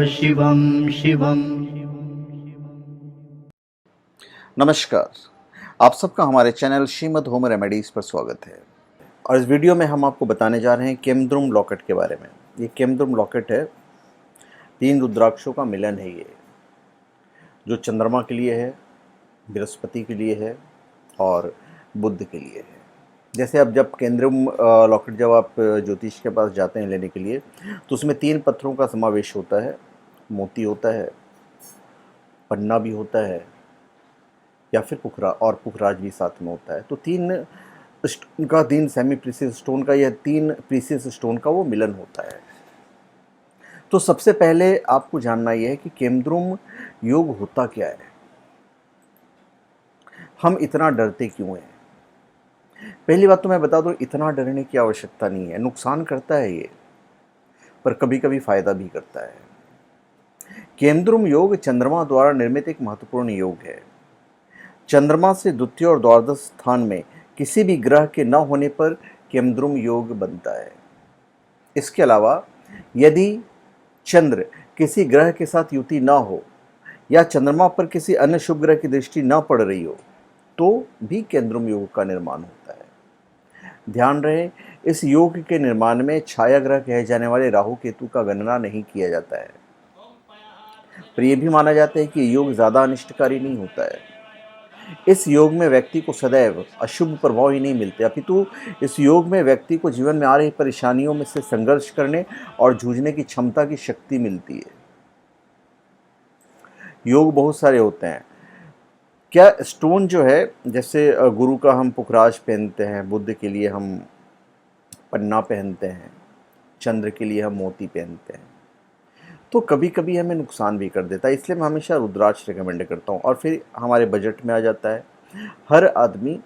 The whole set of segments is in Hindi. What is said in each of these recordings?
शिवं शिवं। नमस्कार, आप सबका हमारे चैनल श्रीमद् होम रेमेडीज़ पर स्वागत है। और इस वीडियो में हम आपको बताने जा रहे हैं केमद्रुम लॉकेट के बारे में। ये केमद्रुम लॉकेट है, 3 रुद्राक्षों का मिलन है ये, जो चंद्रमा के लिए है, बृहस्पति के लिए है और बुध के लिए है। जैसे अब जब केमद्रुम लॉकेट जब आप ज्योतिष के पास जाते हैं लेने के लिए, तो उसमें 3 पत्थरों का समावेश होता है। मोती होता है, पन्ना भी होता है, या फिर पुखराज भी साथ में होता है। तो 3 स्टोन का, 3 सेमी प्रीसियस स्टोन का या 3 प्रीसियस स्टोन का वो मिलन होता है। तो सबसे पहले आपको जानना यह है कि केमद्रुम योग होता क्या है, हम इतना डरते क्यों हैं। पहली बात तो मैं बता दूं, इतना डरने की आवश्यकता नहीं है। नुकसान करता है ये, पर कभी कभी फायदा भी करता है। केमद्रुम योग चंद्रमा द्वारा निर्मित एक महत्वपूर्ण योग है। चंद्रमा से द्वितीय और द्वादश स्थान में किसी भी ग्रह के न होने पर केमद्रुम योग बनता है। इसके अलावा यदि चंद्र किसी ग्रह के साथ युति न हो या चंद्रमा पर किसी अन्य शुभ ग्रह की दृष्टि न पड़ रही हो, तो भी केमद्रुम योग का निर्माण होता है। ध्यान रहे, इस योग के निर्माण में छाया ग्रह कहे जाने वाले राहु केतु का गणना नहीं किया जाता है, पर यह भी माना जाता है कि योग ज़्यादा अनिष्टकारी नहीं होता है। इस योग में व्यक्ति को सदैव अशुभ प्रभाव ही नहीं मिलते, अपितु इस योग में व्यक्ति को जीवन में आ रही परेशानियों में से संघर्ष करने और जूझने की क्षमता की शक्ति मिलती है। योग बहुत सारे होते हैं। क्या स्टोन जो है, जैसे गुरु का हम पुखराज पहनते हैं, बुध के लिए हम पन्ना पहनते हैं, चंद्र के लिए हम मोती पहनते हैं, तो कभी कभी हमें नुकसान भी कर देता है। इसलिए मैं हमेशा रुद्राक्ष रिकमेंड करता हूँ। और फिर हमारे बजट में आ जाता है। हर आदमी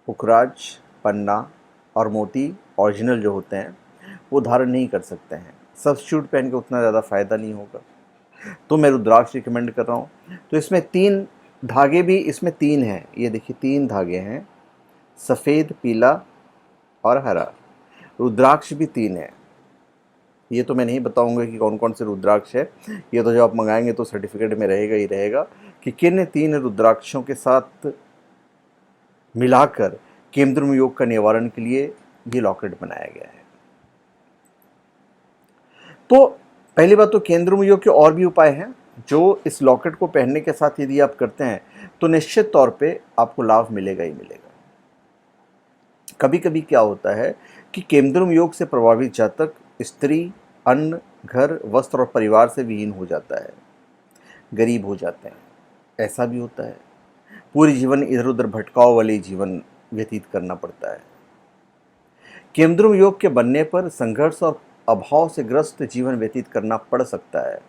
पुखराज, पन्ना और मोती ओरिजिनल जो होते हैं वो धारण नहीं कर सकते हैं। सब्स्टिट्यूट पहन के उतना ज़्यादा फ़ायदा नहीं होगा, तो मैं रुद्राक्ष रिकमेंड कर रहा हूँ। तो इसमें 3 धागे भी, इसमें 3 हैं। ये देखिए 3 धागे हैं, सफ़ेद, पीला और हरा। रुद्राक्ष भी 3 है। ये तो मैं नहीं बताऊंगा कि कौन कौन से रुद्राक्ष है, ये तो जब आप मंगाएंगे तो सर्टिफिकेट में रहेगा ही रहेगा कि किन 3 रुद्राक्षों के साथ मिलाकर केमद्रुम योग का निवारण के लिए ये लॉकेट बनाया गया है। तो पहली बात तो केमद्रुम योग के और भी उपाय हैं जो इस लॉकेट को पहनने के साथ यदि आप करते हैं तो निश्चित तौर पे आपको लाभ मिलेगा ही मिलेगा। कभी कभी क्या होता है कि केमद्रुम योग से प्रभावित जातक स्त्री, अन्न, घर, वस्त्र और परिवार से विहीन हो जाता है, गरीब हो जाते हैं। ऐसा भी होता है। पूरी जीवन इधर उधर भटकाव वाले जीवन व्यतीत करना पड़ता है। केमद्रुम योग के बनने पर संघर्ष और अभाव से ग्रस्त जीवन व्यतीत करना पड़ सकता है,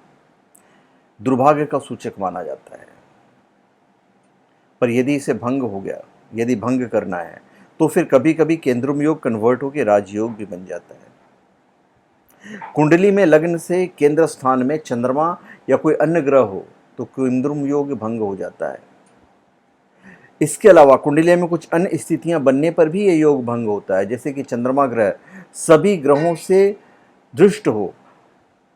दुर्भाग्य का सूचक माना जाता है। पर यदि इसे भंग हो गया, यदि भंग करना है, तो फिर कभी कभी केमद्रुम योग कन्वर्ट होकर राजयोग भी बन जाता है। कुंडली में लग्न से केंद्र स्थान में चंद्रमा या कोई अन्य ग्रह हो तो केमद्रुम योग भंग हो जाता है। इसके अलावा कुंडली में कुछ अन्य स्थितियां बनने पर भी ये योग भंग होता है, जैसे कि चंद्रमा ग्रह सभी ग्रहों से दृष्ट हो,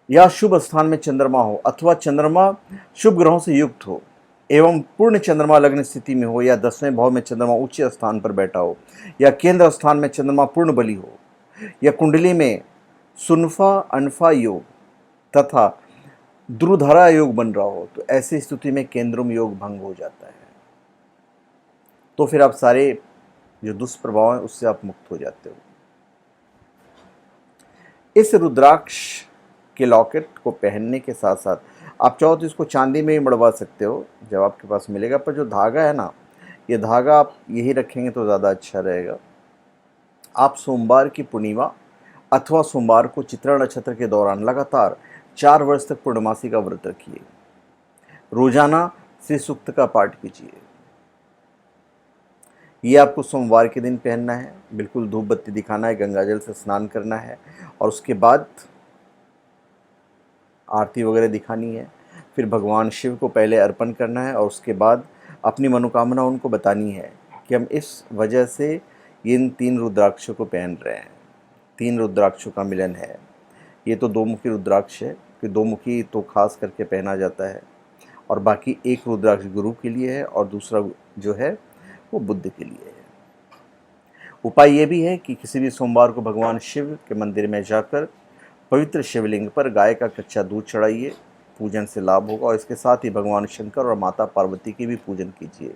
या शुभ स्थान में चंद्रमा हो, अथवा चंद्रमा शुभ ग्रहों से युक्त हो एवं पूर्ण चंद्रमा लग्न स्थिति में हो, या 10वें भाव में चंद्रमा उच्च स्थान पर बैठा हो, या केंद्र स्थान में चंद्रमा पूर्ण बली हो, या कुंडली में सुनफा अनफा योग तथा ध्रुधरा योग बन रहा हो, तो ऐसी स्थिति में केमद्रुम योग भंग हो जाता है। तो फिर आप सारे जो दुष्प्रभाव हैं उससे आप मुक्त हो जाते हो। इस रुद्राक्ष के लॉकेट को पहनने के साथ साथ आप चाहो तो इसको चांदी में ही मड़वा सकते हो जब आपके पास मिलेगा, पर जो धागा है ना, ये धागा आप यही रखेंगे तो ज़्यादा अच्छा रहेगा। आप सोमवार की पूर्णिमा अथवा सोमवार को चित्रा नक्षत्र के दौरान लगातार 4 वर्ष तक पूर्णमासी का व्रत रखिए। रोजाना श्री सूक्त का पाठ कीजिए। ये आपको सोमवार के दिन पहनना है। बिल्कुल धूप बत्ती दिखाना है, गंगाजल से स्नान करना है और उसके बाद आरती वगैरह दिखानी है। फिर भगवान शिव को पहले अर्पण करना है और उसके बाद अपनी मनोकामना उनको बतानी है कि हम इस वजह से इन 3 रुद्राक्षों को पहन रहे हैं। 3 रुद्राक्षों का मिलन है। ये तो 2 मुखी रुद्राक्ष है, कि दो मुखी तो खास करके पहना जाता है, और बाकी एक रुद्राक्ष गुरु के लिए है और दूसरा जो है वो बुद्ध के लिए है। उपाय ये भी है कि किसी भी सोमवार को भगवान शिव के मंदिर में जाकर पवित्र शिवलिंग पर गाय का कच्चा दूध चढ़ाइए, पूजन से लाभ होगा। और इसके साथ ही भगवान शंकर और माता पार्वती की भी पूजन कीजिए।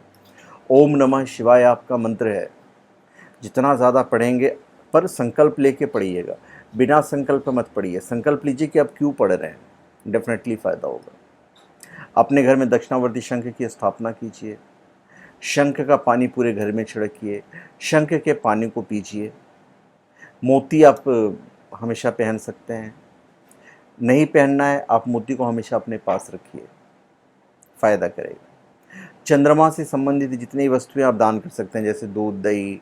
ओम नमः शिवाय आपका मंत्र है, जितना ज़्यादा पढ़ेंगे, पर संकल्प लेके पढ़िएगा, बिना संकल्प मत पढ़िए। संकल्प लीजिए कि आप क्यों पढ़ रहे हैं, डेफिनेटली फ़ायदा होगा। अपने घर में दक्षिणावर्ती शंख की स्थापना कीजिए, शंख का पानी पूरे घर में छिड़किए, शंख के पानी को पीजिए। मोती आप हमेशा पहन सकते हैं, नहीं पहनना है आप मोती को हमेशा अपने पास रखिए, फ़ायदा करेगा। चंद्रमा से संबंधित जितनी वस्तुएं आप दान कर सकते हैं, जैसे दूध, दही,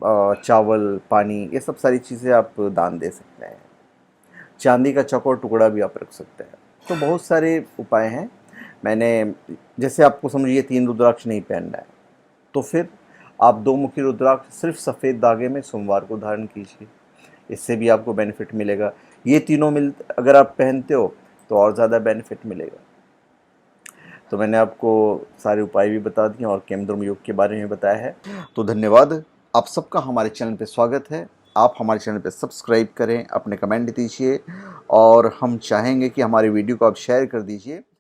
चावल, पानी, ये सब सारी चीज़ें आप दान दे सकते हैं। चांदी का चौकोर टुकड़ा भी आप रख सकते हैं। तो बहुत सारे उपाय हैं। मैंने, जैसे आपको समझिए 3 रुद्राक्ष नहीं पहनना है, तो फिर आप 2 मुखी रुद्राक्ष सिर्फ सफ़ेद धागे में सोमवार को धारण कीजिए, इससे भी आपको बेनिफिट मिलेगा। ये तीनों अगर आप पहनते हो तो और ज़्यादा बेनिफिट मिलेगा। तो मैंने आपको सारे उपाय भी बता दिए और केमद्रुम योग के बारे में बताया है। तो धन्यवाद, आप सबका हमारे चैनल पे स्वागत है। आप हमारे चैनल पे सब्सक्राइब करें, अपने कमेंट दीजिए, और हम चाहेंगे कि हमारी वीडियो को आप शेयर कर दीजिए।